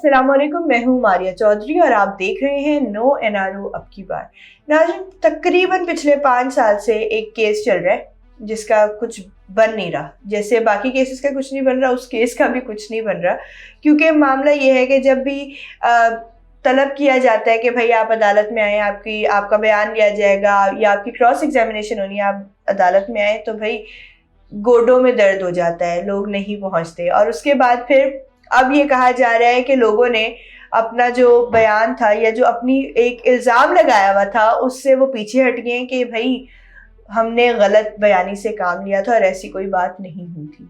अस्सलामुअलैकुम, मैं हूँ मारिया चौधरी और आप देख रहे हैं नो एनआरओ अब की बार। नाज़रीन, तकरीबन पिछले 5 साल से एक केस चल रहा है जिसका कुछ बन नहीं रहा। जैसे बाकी केसेस का कुछ नहीं बन रहा, उस केस का भी कुछ नहीं बन रहा। क्योंकि मामला ये है कि जब भी तलब किया जाता है कि भाई आप अदालत में आए, आपका बयान लिया जाएगा या आपकी क्रॉस एग्जामिनेशन होनी है, आप अदालत में आए, तो भाई गोडों में दर्द हो जाता है, लोग नहीं पहुंचते। और उसके बाद फिर अब ये कहा जा रहा है कि लोगों ने अपना जो बयान था या जो अपनी एक इल्ज़ाम लगाया हुआ था उससे वो पीछे हट गए कि भाई हमने गलत बयानी से काम लिया था और ऐसी कोई बात नहीं हुई थी।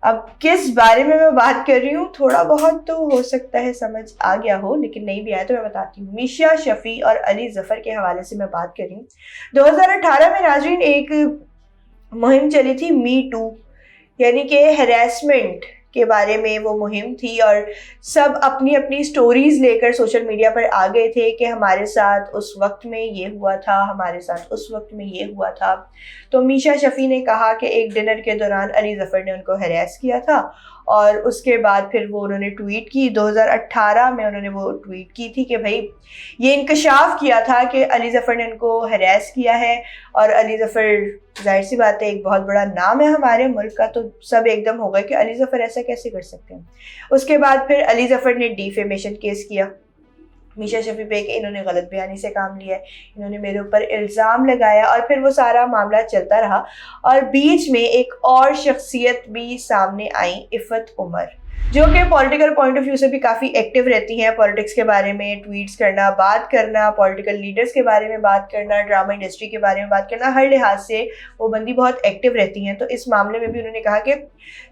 अब किस बारे में मैं बात कर रही हूँ, थोड़ा बहुत तो हो सकता है समझ आ गया हो, लेकिन नहीं भी आया तो मैं बताती हूँ। मीशा शफी और अली जफर के हवाले से मैं बात कर रही हूँ। 2018 में नाज़रीन एक मुहिम चली थी, मी टू, यानी कि हैरेसमेंट के बारे में वो मुहिम थी और सब अपनी अपनी स्टोरीज लेकर सोशल मीडिया पर आ गए थे कि हमारे साथ उस वक्त में ये हुआ था, हमारे साथ उस वक्त में ये हुआ था। तो मीशा शफी ने कहा कि एक डिनर के दौरान अली जफर ने उनको हैरेस किया था और उसके बाद फिर वो उन्होंने ट्वीट की। 2018 में उन्होंने वो ट्वीट की थी कि भाई ये इंकशाफ किया था कि अली जफर ने उनको हैरेस किया है। और अली जफर, जाहिर सी बात है, एक बहुत बड़ा नाम है हमारे मुल्क का, तो सब एकदम हो गए कि अली जफर ऐसा कैसे कर सकते हैं। उसके बाद फिर अली जफर ने डिफेमेशन केस किया मीशा शफी पे कि इन्होंने गलत बयानी से काम लिया है, इन्होंने मेरे ऊपर इल्ज़ाम लगाया, और फिर वो सारा मामला चलता रहा। और बीच में एक और शख्सियत भी सामने आई, इफ़त उमर, जो कि पॉलिटिकल पॉइंट ऑफ व्यू से भी काफ़ी एक्टिव रहती हैं। पॉलिटिक्स के बारे में ट्वीट्स करना, बात करना, पॉलिटिकल लीडर्स के बारे में बात करना, ड्रामा इंडस्ट्री के बारे में बात करना, हर लिहाज से वो बंदी बहुत एक्टिव रहती हैं। तो इस मामले में भी उन्होंने कहा कि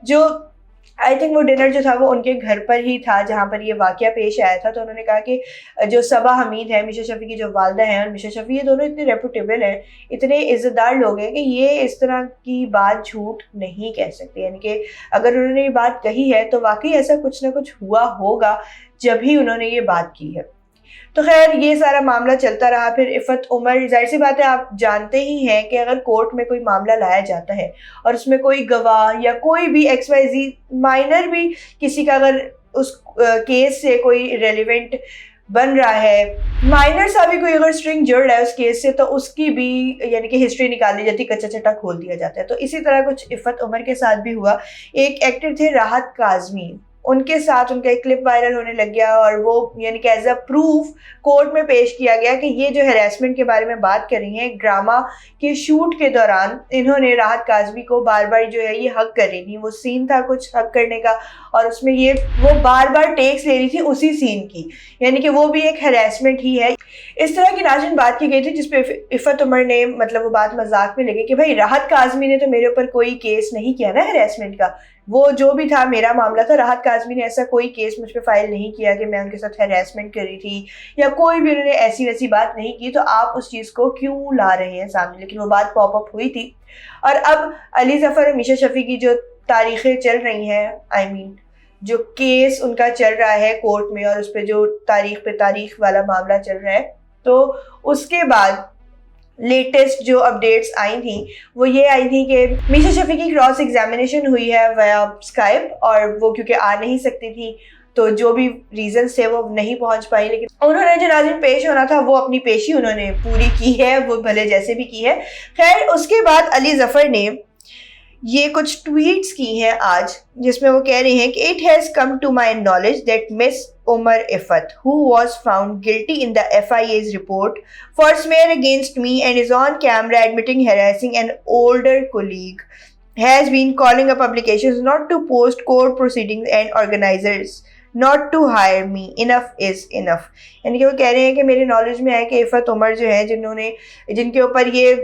जो आई थिंक वो डिनर जो था वो उनके घर पर ही था जहाँ पर ये वाकया पेश आया था। तो उन्होंने कहा कि जो सबा हमीद है, मीशा शफी की जो वालदा हैं, और मीशा शफी, ये दोनों इतने रेपुटेबल हैं, इतने इज़्ज़तदार लोग हैं कि ये इस तरह की बात झूठ नहीं कह सकते। यानी कि अगर उन्होंने ये बात कही है तो वाकई ऐसा कुछ ना कुछ हुआ होगा जब ही उन्होंने ये बात की है। तो खैर ये सारा मामला चलता रहा। फिर इफ़त उमर, जाहिर सी बात है, आप जानते ही हैं कि अगर कोर्ट में कोई मामला लाया जाता है और उसमें कोई गवाह या कोई भी XYZ माइनर भी किसी का अगर उस केस से कोई रेलिवेंट बन रहा है, माइनर सा भी कोई अगर स्ट्रिंग जुड़ रहा है उस केस से, तो उसकी भी यानी कि हिस्ट्री निकाल दी जाती, कच्चा चट्टा खोल दिया जाता है। तो इसी तरह कुछ इफ़त उमर के साथ भी हुआ। एक एक्टर थे राहत काज़मी, उनके साथ उनका एक क्लिप वायरल होने लग गया और वो यानी कि एज अ प्रूफ कोर्ट में पेश किया गया कि ये जो हैरेसमेंट के बारे में बात कर रही हैं, ड्रामा के शूट के दौरान इन्होंने राहत काज़मी को बार बार जो है ये हक कर रही थी। वो सीन था कुछ हक करने का और उसमें ये वो बार बार टेक्स ले रही थी उसी सीन की, यानी कि वो भी एक हैरेसमेंट ही है। इस तरह की नाज़रीन बात की गई थी जिसपे इफ़त उमर ने मतलब वो बात मजाक में लगी कि भाई राहत काज़मी ने तो मेरे ऊपर कोई केस नहीं किया ना हैरेसमेंट का, वो जो भी था मेरा मामला था, राहत काज़मी ने ऐसा कोई केस मुझ पर फाइल नहीं किया कि मैं उनके साथ हैरेसमेंट कर रही थी या कोई भी उन्होंने ऐसी वैसी बात नहीं की, तो आप उस चीज़ को क्यों ला रहे हैं सामने। लेकिन वो बात पॉप अप हुई थी। और अब अली जफर और मीशा शफी की जो तारीखें चल रही हैं, जो केस उनका चल रहा है कोर्ट में और उस पर जो तारीख पे तारीख वाला मामला चल रहा है, तो उसके बाद लेटेस्ट जो अपडेट्स आई थी वो ये आई थी कि मीशा शफी की क्रॉस एग्जामिनेशन हुई है वाया स्काइप, और वो क्योंकि आ नहीं सकती थी तो जो भी रीजंस थे वो नहीं पहुंच पाई, लेकिन उन्होंने जो नाज़रीन पेश होना था वो अपनी पेशी उन्होंने पूरी की है, वो भले जैसे भी की है। खैर उसके बाद अली जफर ने ये कुछ ट्वीट्स की हैं आज, जिसमें वो कह रही हैं कि it has come to my knowledge that miss Umar Iffat, who was found guilty in the FIA's report for smear against me and is on camera admitting harassing an older colleague, has been calling up publications not to post court proceedings and organizers not to hire me. Enough is enough. यानी कि वो कह रहे हैं कि मेरे knowledge में है कि इफ़त उमर जो है, जिनके ऊपर ये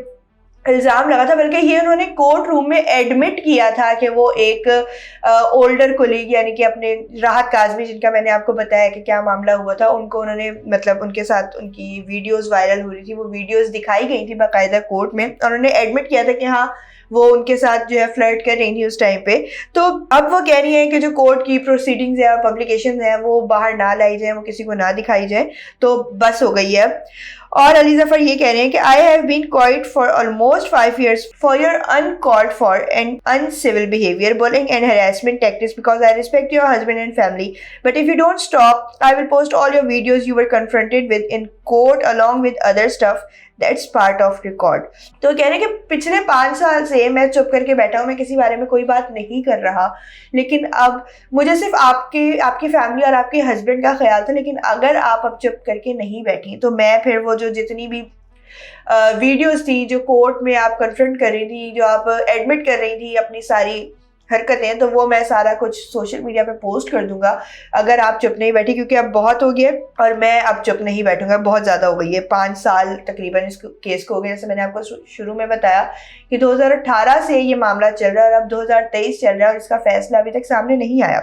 इल्ज़ाम लगा था, बल्कि ये उन्होंने कोर्ट रूम में एडमिट किया था कि वो एक ओल्डर कोलीग, यानी कि अपने राहत काज़मी, जिनका मैंने आपको बताया कि क्या मामला हुआ था, उनको उन्होंने मतलब उनके साथ उनकी वीडियोस वायरल हो रही थी, वो वीडियोस दिखाई गई थी बाकायदा कोर्ट में, और उन्होंने एडमिट किया था कि हाँ वो उनके साथ जो है फ्लर्ट कर रही थी उस टाइम पे। तो अब वो कह रही हैं कि जो कोर्ट की प्रोसीडिंग्स है और पब्लिकेशन है वो बाहर ना लाई जाए, वो किसी को ना दिखाई जाए, तो बस हो गई है। और अली जफर ये कह रहे हैं कि I have been quite for almost 5 years for your uncalled for and uncivil behaviour, bullying and harassment tactics because I respect your husband and family. But if you don't stop, I will post all your videos you were confronted with in court along with other stuff that's part of record. तो कह रहे हैं कि पिछले 5 साल से मैं चुप करके बैठा हूँ, मैं किसी बारे में कोई बात नहीं कर रहा, लेकिन अब मुझे सिर्फ आपकी फैमिली और आपके हस्बैंड का ख्याल था, लेकिन अगर आप अब चुप करके नहीं बैठी तो मैं फिर वो जो जितनी भी वीडियोस थी जो कोर्ट में आप कन्फ्रंट कर रही थी, जो आप एडमिट कर रही थी अपनी सारी हरकतें, तो वो मैं सारा कुछ सोशल मीडिया पे पोस्ट कर दूंगा अगर आप चुप नहीं बैठी, क्योंकि अब बहुत हो गया और मैं अब चुप नहीं बैठूंगा, बहुत ज़्यादा हो गई है। 5 साल तकरीबन इस केस को हो गया। जैसे मैंने आपको शुरू में बताया कि 2018 से ये मामला चल रहा है और अब 2023 चल रहा है और इसका फैसला अभी तक सामने नहीं आया।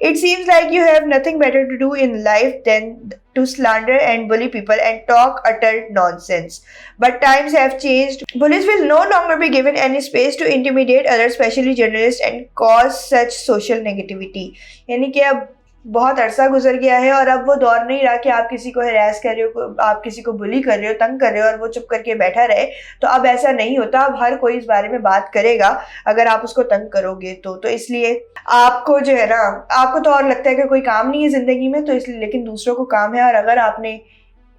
It seems like you have nothing better to do in life than to slander and bully people and talk utter nonsense. But times have changed. Police will no longer be given any space to intimidate others, especially journalists, and cause such social negativity. यानी कि अब बहुत अरसा गुजर गया है और अब वो दौर नहीं रहा कि आप किसी को हरास कर रहे हो, आप किसी को बुली कर रहे हो, तंग कर रहे हो और वो चुप करके बैठा रहे। तो अब ऐसा नहीं होता, अब हर कोई इस बारे में बात करेगा अगर आप उसको तंग करोगे तो इसलिए आपको जो है ना, आपको तो और लगता है कि कोई काम नहीं है ज़िंदगी में, तो इसलिए, लेकिन दूसरों को काम है। और अगर आपने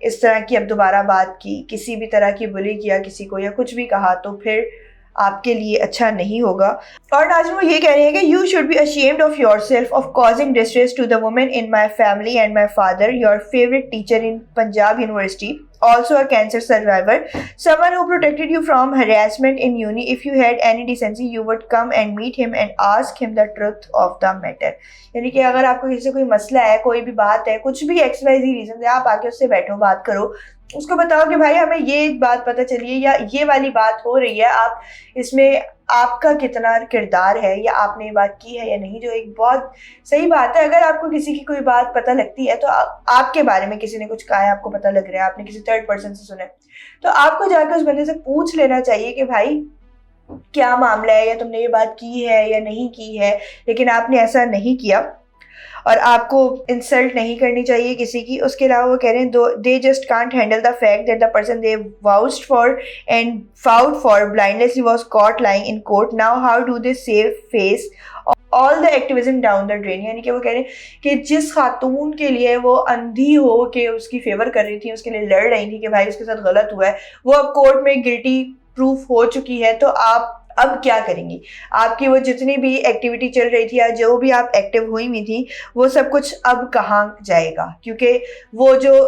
इस तरह की अब दोबारा बात की, किसी भी तरह की बुली किया किसी को या कुछ भी कहा, तो फिर आपके लिए अच्छा नहीं होगा। और नाज़रीन वो ये कह रहे हैं कि you should be ashamed of yourself of causing distress to the women in my family and my father, your favourite teacher in Punjab University, also a cancer survivor, someone who protected you from harassment in uni. If you had any decency, you would come and meet him and ask him the truth of the matter. यानी कि अगर आपको किसी से कोई मसला है, कोई भी बात है, कुछ भी XYZ रीजन है, आप आके उससे बैठो, बात करो, उसको बताओ कि भाई हमें ये बात पता चली है या ये वाली बात हो रही है, आप इसमें आपका कितना किरदार है या आपने ये बात की है या नहीं, जो एक बहुत सही बात है। अगर आपको किसी की कोई बात पता लगती है तो आपके बारे में किसी ने कुछ कहा है, आपको पता लग रहा है, आपने किसी थर्ड पर्सन से सुना है, तो आपको जाकर उस बंदे से पूछ लेना चाहिए कि भाई क्या मामला है, या तुमने ये बात की है या नहीं की है। लेकिन आपने ऐसा नहीं किया और आपको इंसल्ट नहीं करनी चाहिए किसी की। उसके अलावा वो कह रहे हैं they just can't handle the fact that the person they vouched for and fought for blindnessly was caught lying in court, now how do they save face all the activism down the drain. यानी कि वो कह रहे हैं कि जिस खातून के लिए वो अंधी हो के उसकी फेवर कर रही थी, उसके लिए लड़ रही थी कि भाई उसके साथ गलत हुआ है, वो अब कोर्ट में गिल्टी प्रूफ हो चुकी है, तो आप अब क्या करेंगी? आपकी वो जितनी भी एक्टिविटी चल रही थी या जो भी आप एक्टिव हुई हुई थी, वो सब कुछ अब कहाँ जाएगा? क्योंकि वो जो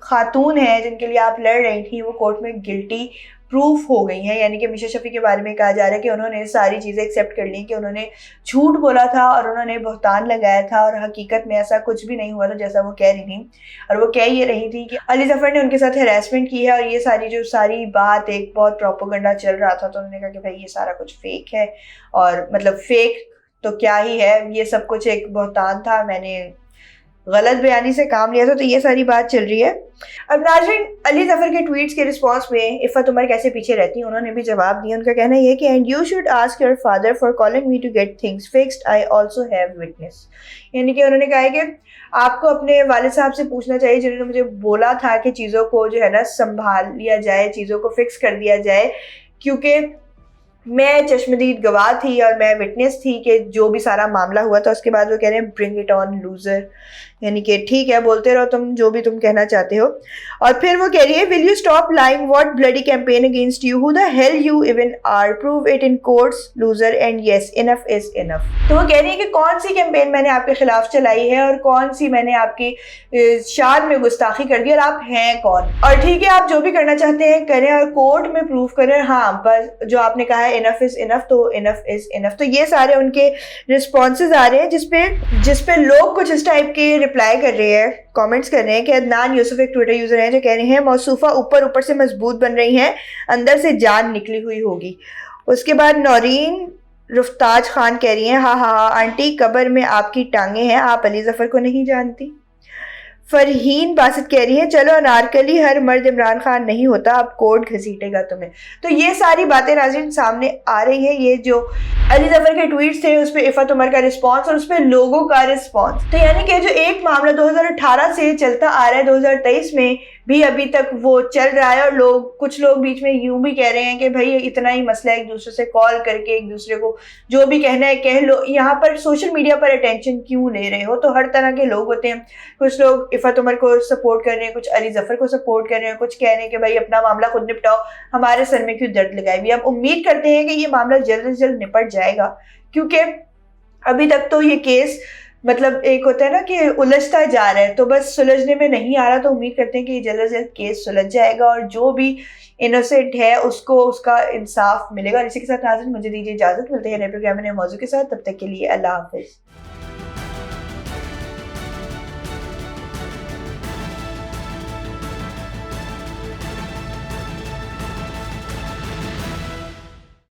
खातून है जिनके लिए आप लड़ रही थी वो कोर्ट में गिल्टी प्रूफ हो गई हैं। यानी कि मिशा शफी के बारे में कहा जा रहा है कि उन्होंने सारी चीज़ें एक्सेप्ट कर ली, कि उन्होंने झूठ बोला था और उन्होंने बहतान लगाया था और हकीकत में ऐसा कुछ भी नहीं हुआ था जैसा वो कह रही थी। और वो कह ये रही थी कि अली जफर ने उनके साथ हरासमेंट की है और ये सारी बात एक बहुत प्रोपेगेंडा चल रहा था। तो उन्होंने कहा कि भाई ये सारा कुछ फेक है, और मतलब फेक तो क्या ही है, ये सब कुछ एक बहतान था, मैंने गलत बयानी से काम लिया था। तो ये सारी बात चल रही है। अब नाज़रीन अली जफर के ट्वीट्स के रिस्पॉन्स में इफ़त उमर कैसे पीछे रहती हैं, उन्होंने भी जवाब दिया। उनका कहना यह है कि and you should ask your father for calling me to get things fixed, I also have witness. यानी कि उन्होंने कहा है कि आपको अपने वालिद साहब से पूछना चाहिए जिन्होंने मुझे बोला था कि चीज़ों को जो है ना संभाल लिया जाए, चीज़ों को फिक्स कर दिया जाए, क्योंकि मैं चश्मदीद गवाह थी और मैं विटनेस थी कि जो भी सारा मामला हुआ था। उसके बाद वो कह रहे हैं ब्रिंग इट ऑन लूजर, यानी कि ठीक है बोलते रहो तुम जो भी तुम कहना चाहते हो। और फिर वो कह रही है will you stop lying, what bloody campaign against you, who the hell you even are, prove it in courts loser and yes enough is enough. तो वो कह रही है कि कौन सी कैंपेन मैंने आपके खिलाफ चलाई है और कौन सी मैंने आपकी शान में गुस्ताखी कर दी और आप हैं कौन। और ठीक है आप जो भी करना चाहते हैं करें और कोर्ट में प्रूव करें। हाँ बस जो आपने कहा है इनफ इज इनफ, तो इनफ इज इनफ। तो ये सारे उनके रिस्पॉन्सेज आ रहे हैं जिसपे लोग कुछ इस टाइप के रिप्लाई कर रहे हैं, कमेंट्स कर रहे हैं कि अदनान यूसुफ एक ट्विटर यूजर हैं जो कह रहे हैं मौसूफा ऊपर से मजबूत बन रही हैं, अंदर से जान निकली हुई होगी। उसके बाद नौरीन रुफ्ताज खान कह रही हैं हाँ आंटी कब्र में आपकी टांगे हैं, आप अली जफर को नहीं जानती। फरहीन बासित कह रही है चलो अनारकली, हर मर्द इमरान खान नहीं होता, अब कोर्ट घसीटेगा तुम्हें। तो ये सारी बातें नाज़रीन सामने आ रही है। ये जो अली जफर के ट्वीट्स थे उस पर इफ़त उमर का रिस्पांस और उस पर लोगों का रिस्पांस, तो यानी कि जो एक मामला 2018 से चलता आ रहा है 2023 में भी अभी तक वो चल रहा है। और कुछ लोग बीच में यूं भी कह रहे हैं कि भाई इतना ही मसला है, एक दूसरे से कॉल करके एक दूसरे को जो भी कहना है कह लो, यहाँ पर सोशल मीडिया पर अटेंशन क्यों ले रहे हो। तो हर तरह के लोग होते हैं, कुछ लोग इफ़त उमर को सपोर्ट कर रहे हैं, कुछ अली जफर को सपोर्ट कर रहे हैं, कुछ कह रहे हैं कि भाई अपना मामला खुद निपटाओ, हमारे सर में क्यों दर्द लगाए। भी हम उम्मीद करते हैं कि ये मामला जल्द से जल्द निपट जाएगा, क्योंकि अभी तक तो ये केस मतलब एक होता है ना कि उलझता जा रहा है, तो बस सुलझने में नहीं आ रहा। तो उम्मीद करते हैं कि ये जल्द से जल्द केस सुलझ जाएगा और जो भी इनोसेंट है उसको उसका इंसाफ मिलेगा। और इसी के साथ नाज़रीन मुझे दीजिए इजाजत, मिलते हैं नए प्रोग्राम में नए मौजू के साथ, तब तक के लिए अल्लाह हाफिज।